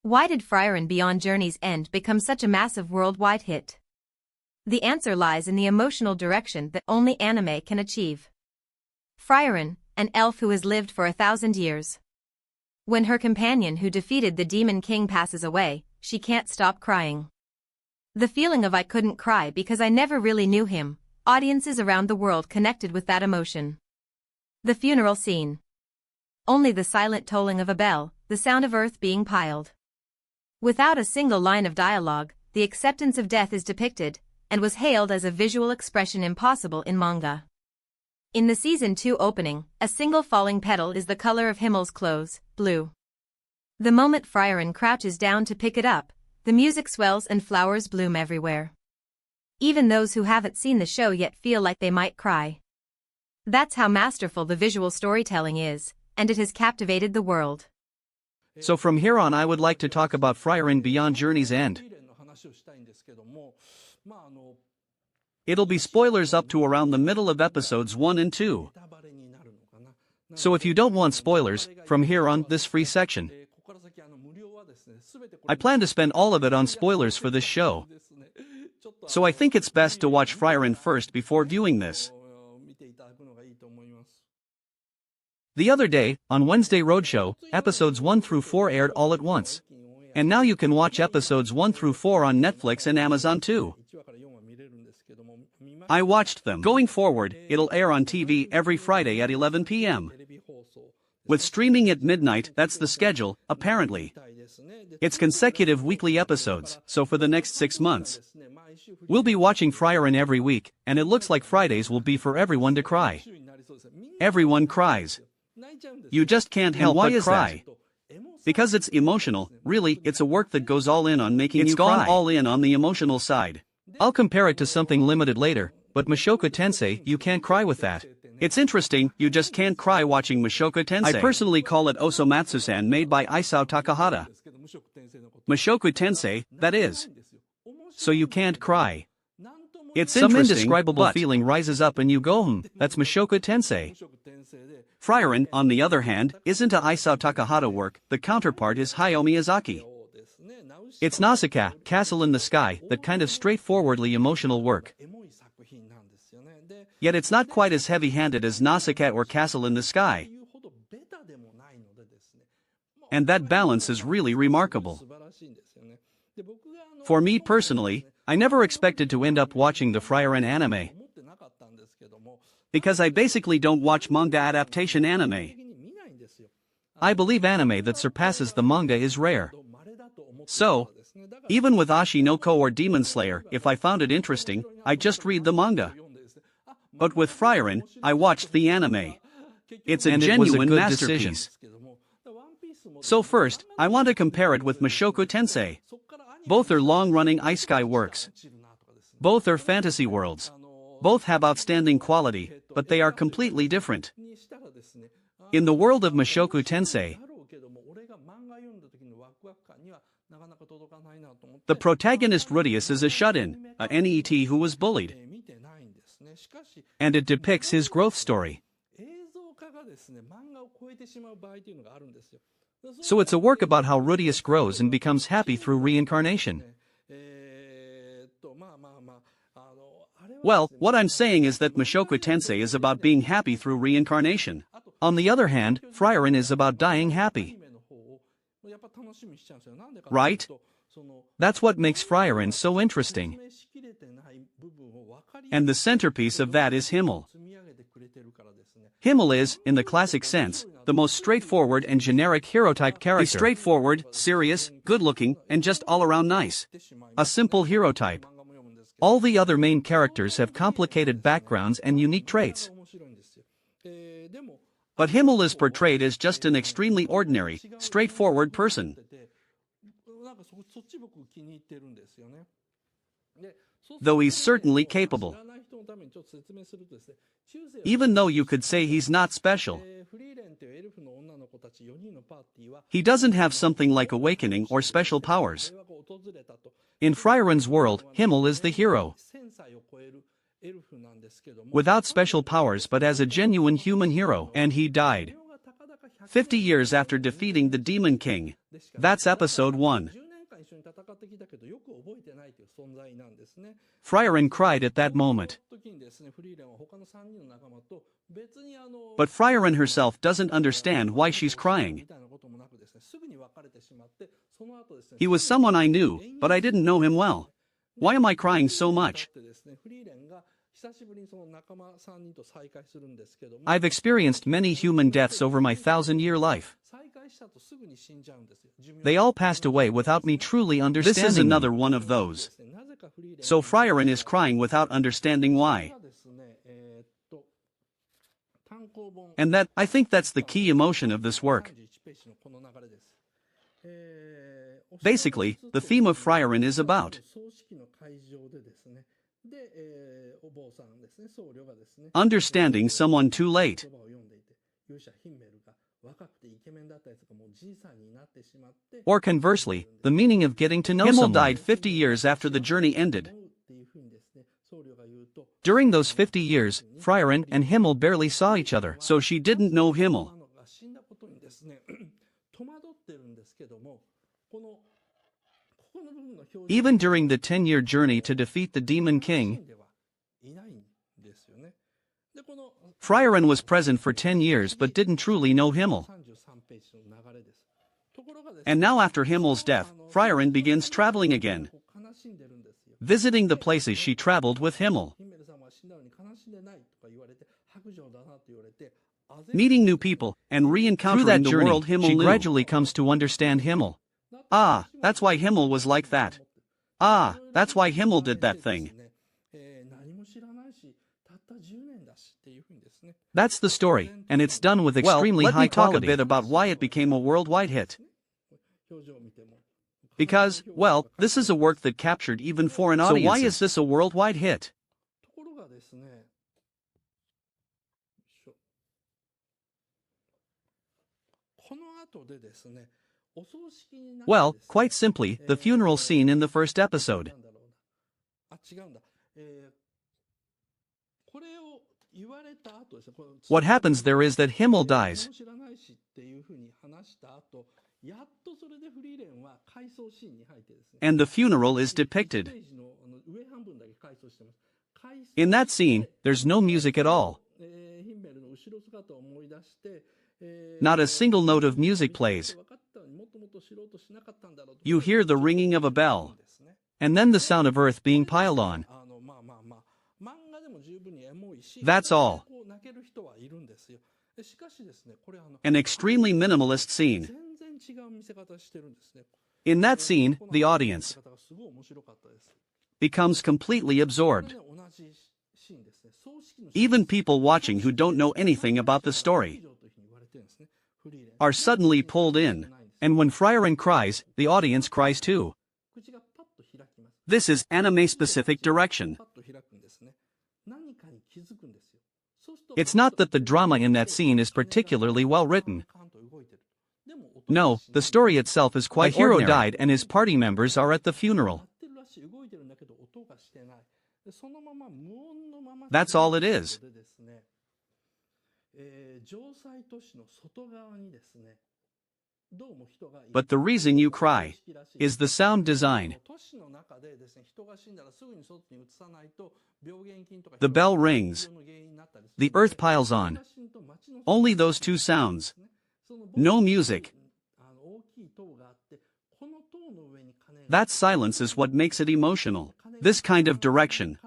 Why did Frieren Beyond Journey's End become such a massive worldwide hit? The answer lies in the emotional direction that only anime can achieve. Frieren, an elf who has lived for 1,000 years. When her companion who defeated the Demon King passes away, she can't stop crying. The feeling of "I couldn't cry because I never really knew him," audiences around the world connected with that emotion. The funeral scene. Only the silent tolling of a bell, the sound of earth being piled. Without a single line of dialogue, the acceptance of death is depicted, and was hailed as a visual expression impossible in manga. In the Season 2 opening, a single falling petal is the color of Himmel's clothes, blue. The moment Frieren crouches down to pick it up, the music swells and flowers bloom everywhere. Even those who haven't seen the show yet feel like they might cry. That's how masterful the visual storytelling is, and it has captivated the world. So from here on I would like to talk about Frieren Beyond Journey's End. It'll be spoilers up to around the middle of episodes 1 and 2. So if you don't want spoilers, from here on, this free section. I plan to spend all of it on spoilers for this show. So I think it's best to watch Frieren first before viewing this. The other day, on Wednesday Roadshow, episodes 1 through 4 aired all at once. And now you can watch episodes 1 through 4 on Netflix and Amazon too. I watched them. Going forward, it'll air on TV every Friday at 11 p.m. With streaming at midnight, that's the schedule, apparently. It's consecutive weekly episodes, so for the next 6 months. We'll be watching Frieren every week, and it looks like Fridays will be for everyone to cry. Everyone cries. You just can't help but cry. Because it's emotional, really, it's a work that goes all in on making you cry. It's gone all in on the emotional side. I'll compare it to something limited later, but Mushoku Tensei, you can't cry with that. It's interesting, you just can't cry watching Mushoku Tensei. I personally call it Osomatsu-san, made by Isao Takahata. Mushoku Tensei, that is. So you can't cry. It's some indescribable feeling rises up and you go, that's Mushoku Tensei. Frieren, on the other hand, isn't a Isao Takahata work, the counterpart is Hayao Miyazaki. It's Nausicaa, Castle in the Sky, that kind of straightforwardly emotional work. Yet it's not quite as heavy-handed as Nausicaa or Castle in the Sky. And that balance is really remarkable. For me personally, I never expected to end up watching the Frieren anime. Because I basically don't watch manga adaptation anime. I believe anime that surpasses the manga is rare. So, even with Ashi no Ko or Demon Slayer, if I found it interesting, I'd just read the manga. But with Frieren, I watched the anime. It's a genuine masterpiece. So first, I want to compare it with Mushoku Tensei. Both are long-running isekai works. Both are fantasy worlds. Both have outstanding quality, but they are completely different. In the world of Mushoku Tensei, the protagonist Rudius is a shut-in, a NET who was bullied. And it depicts his growth story. So it's a work about how Rudius grows and becomes happy through reincarnation. Well, what I'm saying is that Mushoku Tensei is about being happy through reincarnation. On the other hand, Frieren is about dying happy. Right? That's what makes Frieren so interesting. And the centerpiece of that is Himmel. Himmel is, in the classic sense, the most straightforward and generic hero-type character. He's straightforward, serious, good-looking, and just all-around nice. A simple hero type. All the other main characters have complicated backgrounds and unique traits. But Himmel is portrayed as just an extremely ordinary, straightforward person. Though he's certainly capable. Even though you could say he's not special. He doesn't have something like awakening or special powers. In Frieren's world, Himmel is the hero. Without special powers but as a genuine human hero, and he died. 50 years after defeating the Demon King. That's episode 1. Frieren cried at that moment. But Frieren herself doesn't understand why she's crying. He was someone I knew, but I didn't know him well. Why am I crying so much? I've experienced many human deaths over my 1,000-year life. They all passed away without me truly understanding. This is another one of those. So Frieren is crying without understanding why. And I think that's the key emotion of this work. Basically, the theme of Frieren is about understanding someone too late. Or conversely, the meaning of getting to know someone. Himmel died 50 years after the journey ended. During those 50 years, Frieren and Himmel barely saw each other, so she didn't know Himmel. Even during the 10-year journey to defeat the Demon King, Frieren was present for 10 years but didn't truly know Himmel. And now after Himmel's death, Frieren begins traveling again, visiting the places she traveled with Himmel, meeting new people, and re-encountering the world Himmel knew. She gradually comes to understand Himmel. Ah, that's why Himmel was like that. Ah, that's why Himmel did that thing. That's the story, and it's done with extremely high quality. Let me talk a bit about why it became a worldwide hit. Because, this is a work that captured even foreign audiences. So why is this a worldwide hit? Well, quite simply, the funeral scene in the first episode. What happens there is that Himmel dies. And the funeral is depicted. In that scene, there's no music at all. Not a single note of music plays. You hear the ringing of a bell, and then the sound of earth being piled on. That's all. An extremely minimalist scene. In that scene, the audience becomes completely absorbed. Even people watching who don't know anything about the story are suddenly pulled in, and when Frieren cries, the audience cries too. This is anime-specific direction. It's not that the drama in that scene is particularly well written. No, the story itself is quite ordinary. A hero died and his party members are at the funeral. That's all it is. But the reason you cry is the sound design. The bell rings. The earth piles on. Only those two sounds. No music. That silence is what makes it emotional. This kind of direction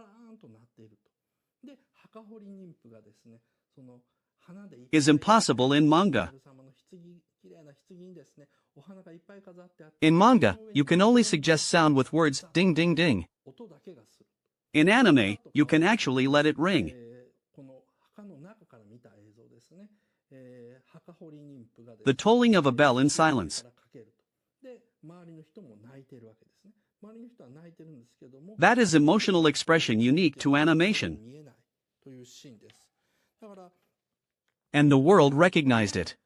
is impossible in manga. In manga, you can only suggest sound with words ding ding ding. In anime, you can actually let it ring. The tolling of a bell in silence. That is emotional expression unique to animation. And the world recognized it.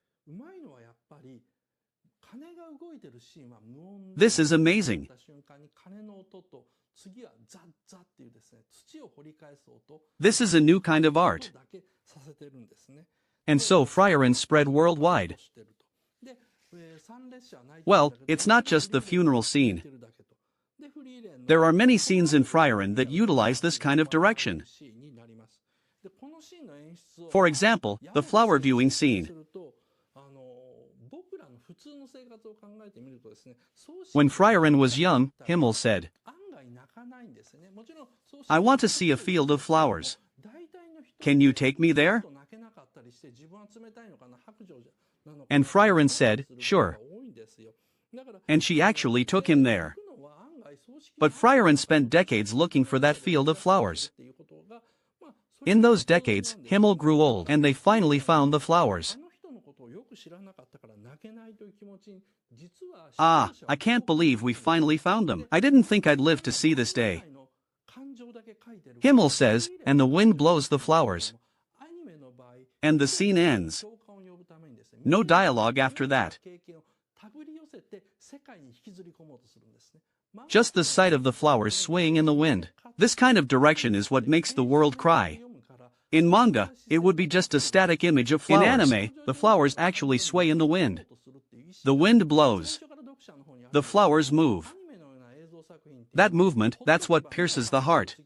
This is amazing. This is a new kind of art. And so Frieren spread worldwide. Well, it's not just the funeral scene. There are many scenes in Frieren that utilize this kind of direction. For example, the flower viewing scene. When Frieren was young, Himmel said, "I want to see a field of flowers. Can you take me there?" And Frieren said, "Sure." And she actually took him there. But Frieren spent decades looking for that field of flowers. In those decades, Himmel grew old and they finally found the flowers. Ah, I can't believe we finally found them. I didn't think I'd live to see this day. Himmel says, and the wind blows the flowers. And the scene ends. No dialogue after that. Just the sight of the flowers swaying in the wind. This kind of direction is what makes the world cry. In manga, it would be just a static image of flowers. In anime, the flowers actually sway in the wind. The wind blows. The flowers move. That movement, that's what pierces the heart.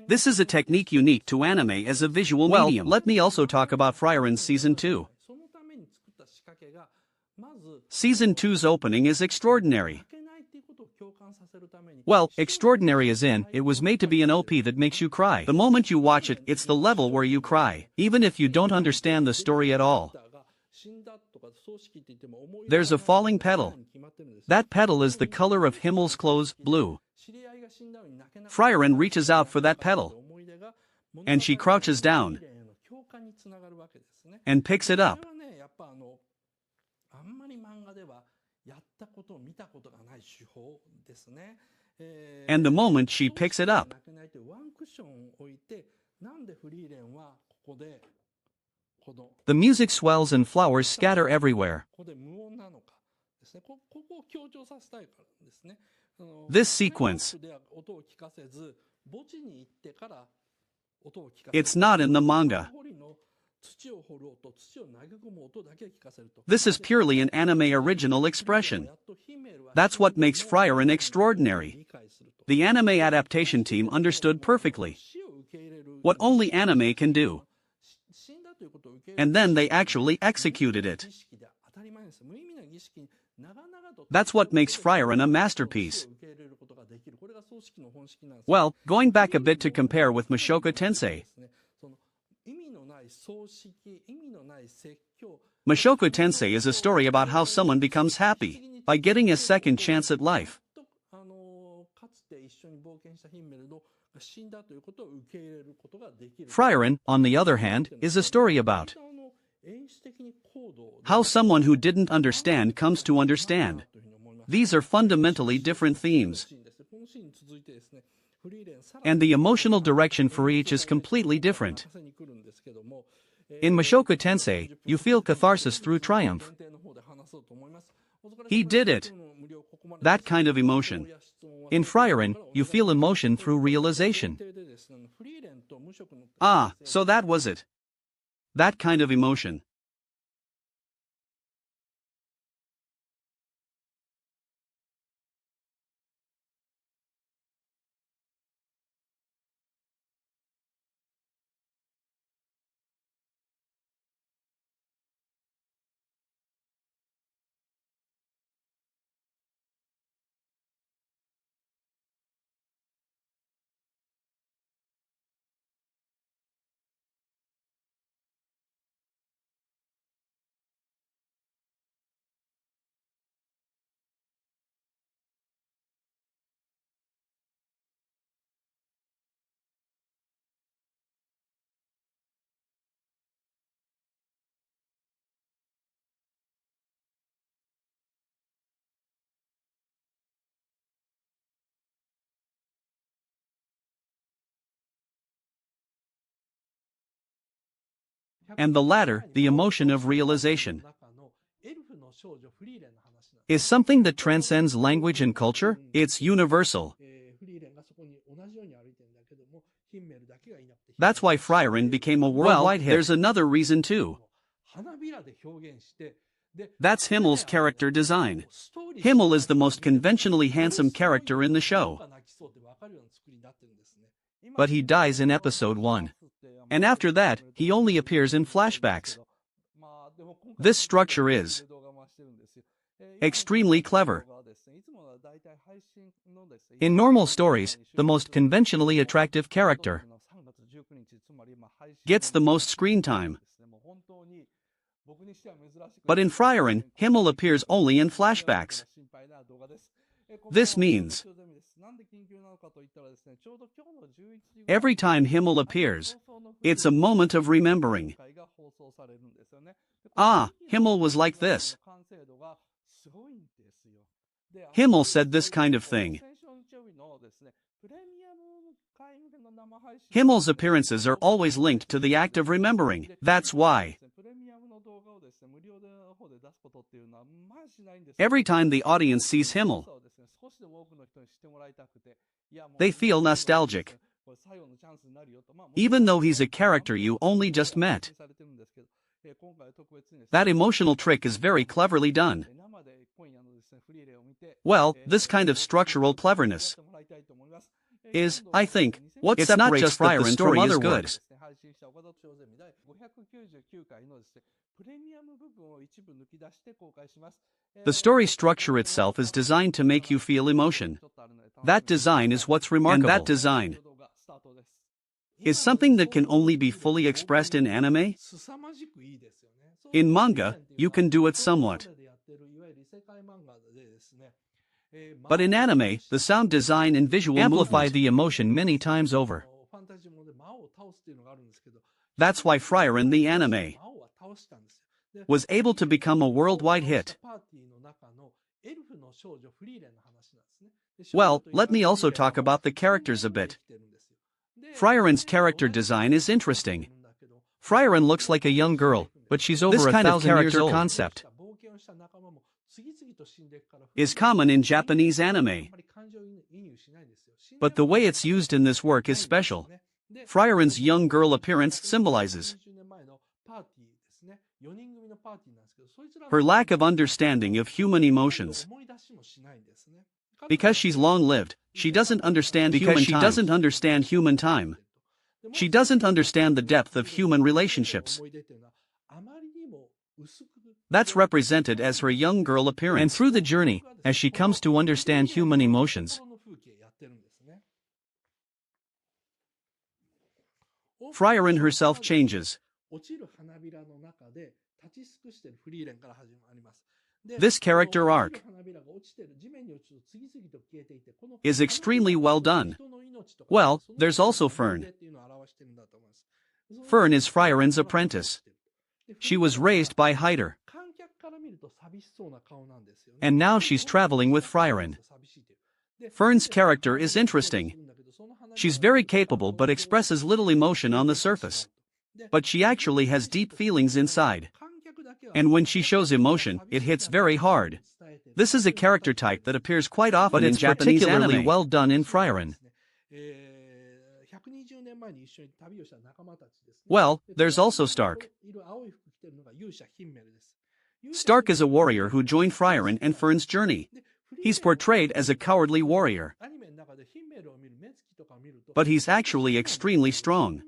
This is a technique unique to anime as a visual medium. Let me also talk about Frieren Season 2. Season 2's opening is extraordinary. Well, extraordinary as in, it was made to be an OP that makes you cry. The moment you watch it, it's the level where you cry, even if you don't understand the story at all. There's a falling petal. That petal is the color of Himmel's clothes, blue. Frieren reaches out for that petal. And she crouches down. And picks it up. And the moment she picks it up, the music swells and flowers scatter everywhere. This sequence, it's not in the manga. This is purely an anime original expression. That's what makes Frieren extraordinary. The anime adaptation team understood perfectly what only anime can do. And then they actually executed it. That's what makes Frieren a masterpiece. Well, going back a bit to compare with Mushoku Tensei. Mushoku Tensei is a story about how someone becomes happy by getting a second chance at life. Frieren, on the other hand, is a story about how someone who didn't understand comes to understand. These are fundamentally different themes. And the emotional direction for each is completely different. In Mushoku Tensei, you feel catharsis through triumph. He did it. That kind of emotion. In Frieren, you feel emotion through realization. Ah, so that was it. That kind of emotion. And the latter, the emotion of realization, is something that transcends language and culture. It's universal. That's why Frieren became a worldwide hit. There's another reason too. That's Himmel's character design. Himmel is the most conventionally handsome character in the show. But he dies in episode 1. And after that, he only appears in flashbacks. This structure is extremely clever. In normal stories, the most conventionally attractive character gets the most screen time. But in Frieren, Himmel appears only in flashbacks. This means every time Himmel appears, it's a moment of remembering. Ah, Himmel was like this. Himmel said this kind of thing. Himmel's appearances are always linked to the act of remembering. That's why every time the audience sees Himmel, they feel nostalgic. Even though he's a character you only just met. That emotional trick is very cleverly done. Well, this kind of structural cleverness is, I think, what separates not just Frieren from other works. The story structure itself is designed to make you feel emotion. That design is what's remarkable. And that design is something that can only be fully expressed in anime. In manga, you can do it somewhat. But in anime, the sound design and visual amplify the emotion many times over. That's why Frieren the anime was able to become a worldwide hit. Well, let me also talk about the characters a bit. Frieren's character design is interesting. Frieren looks like a young girl, but she's over 1,000 years old. This concept is common in Japanese anime. But the way it's used in this work is special. Frieren's young girl appearance symbolizes her lack of understanding of human emotions. Because she's long-lived, she doesn't understand human time. She doesn't understand the depth of human relationships. That's represented as her young girl appearance. And through the journey, as she comes to understand human emotions, Frieren herself changes. This character arc is extremely well done. Well, there's also Fern. Fern is Frieren's apprentice. She was raised by Hyder. And now she's traveling with Frieren. Fern's character is interesting. She's very capable but expresses little emotion on the surface. But she actually has deep feelings inside. And when she shows emotion, it hits very hard. This is a character type that appears quite often in Japanese anime. But it's particularly well done in Frieren. Well, there's also Stark. Stark is a warrior who joined Frieren and Fern's journey. He's portrayed as a cowardly warrior. But he's actually extremely strong.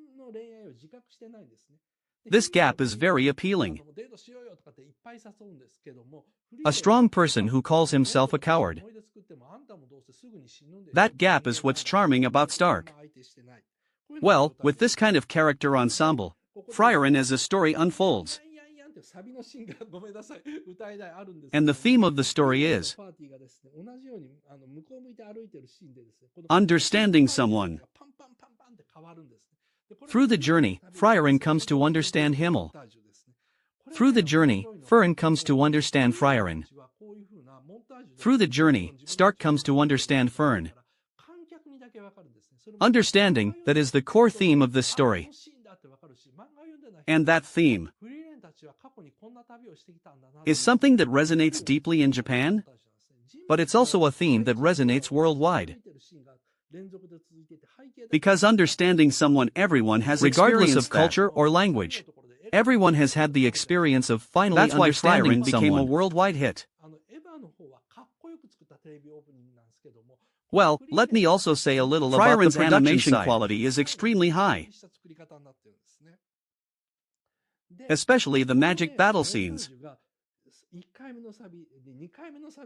This gap is very appealing. A strong person who calls himself a coward. That gap is what's charming about Stark. Well, with this kind of character ensemble, Frieren as a story unfolds. And the theme of the story is understanding someone. Through the journey, Frieren comes to understand Himmel. Through the journey, Fern comes to understand Frieren. Through the journey, Stark comes to understand Fern. Understanding, that is the core theme of this story. And that theme is something that resonates deeply in Japan, but it's also a theme that resonates worldwide. Because understanding someone everyone has regardless of culture or language. Everyone has had the experience of finally understanding someone. That's why Frieren became a worldwide hit. Well, let me also say a little about the production animation quality is extremely high. Especially the magic battle scenes.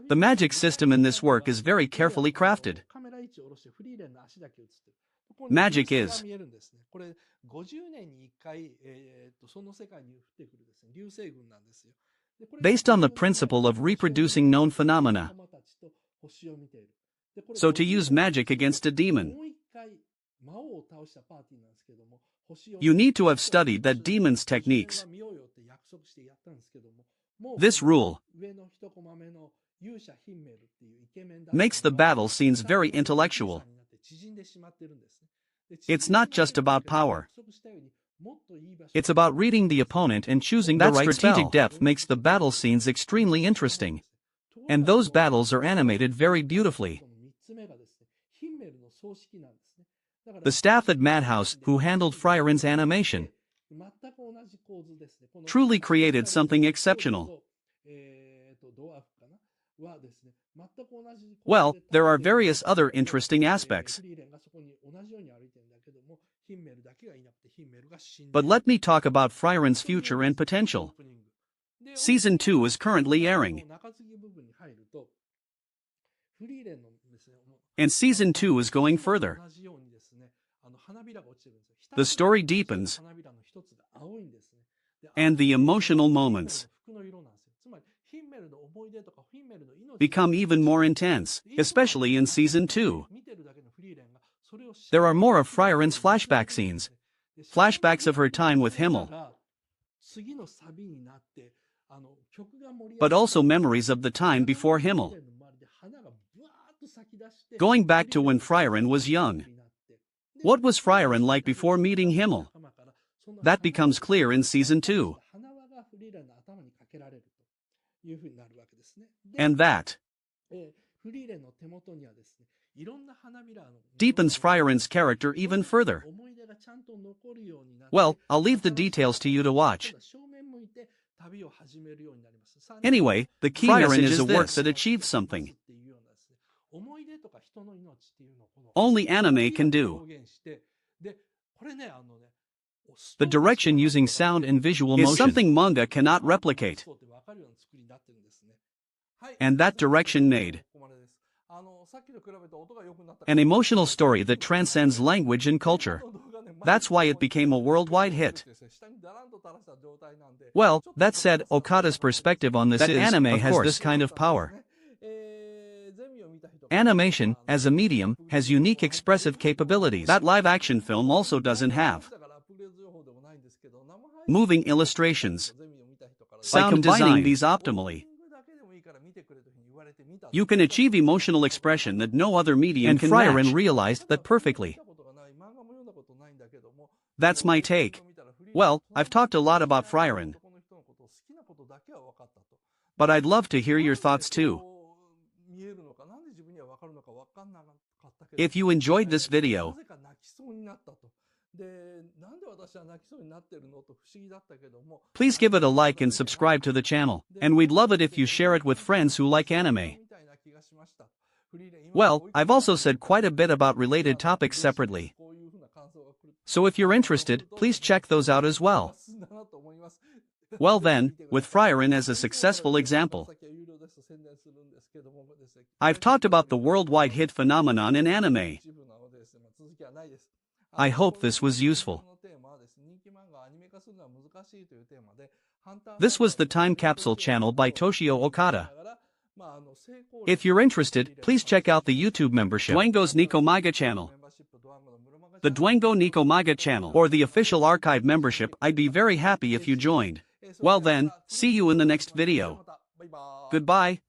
The magic system in this work is very carefully crafted. Magic is based on the principle of reproducing known phenomena. So to use magic against a demon, you need to have studied that demon's techniques. This rule makes the battle scenes very intellectual. It's not just about power. It's about reading the opponent and choosing the right spell. That strategic depth makes the battle scenes extremely interesting. And those battles are animated very beautifully. The staff at Madhouse, who handled Frieren's animation, truly created something exceptional. Well, there are various other interesting aspects. But let me talk about Frieren's future and potential. Season 2 is currently airing. And Season 2 is going further. The story deepens, and the emotional moments become even more intense, especially in Season 2. There are more of Frieren's flashback scenes, flashbacks of her time with Himmel, but also memories of the time before Himmel. Going back to when Frieren was young. What was Frieren like before meeting Himmel? That becomes clear in Season 2. And that deepens Frieren's character even further. Well, I'll leave the details to you to watch. Anyway, the key message is a work that achieves something only anime can do. The direction using sound and visual motion is something manga cannot replicate. And that direction made an emotional story that transcends language and culture. That's why it became a worldwide hit. Well, that said, Okada's perspective on this is, anime has this kind of power. Animation, as a medium, has unique expressive capabilities that live-action film also doesn't have. Moving illustrations. By combining these optimally, you can achieve emotional expression that no other medium can match. And Frieren realized that perfectly. That's my take. Well, I've talked a lot about Frieren, but I'd love to hear your thoughts too. If you enjoyed this video, please give it a like and subscribe to the channel, and we'd love it if you share it with friends who like anime. Well, I've also said quite a bit about related topics separately. So if you're interested, please check those out as well. Well then, with Frieren as a successful example, I've talked about the worldwide hit phenomenon in anime. I hope this was useful. This was the Time Capsule channel by Toshio Okada. If you're interested, please check out the YouTube membership, Dwango's Nico Maiga channel. The Dwango Nico Maiga channel, or the official archive membership. I'd be very happy if you joined. Well then, see you in the next video. Goodbye.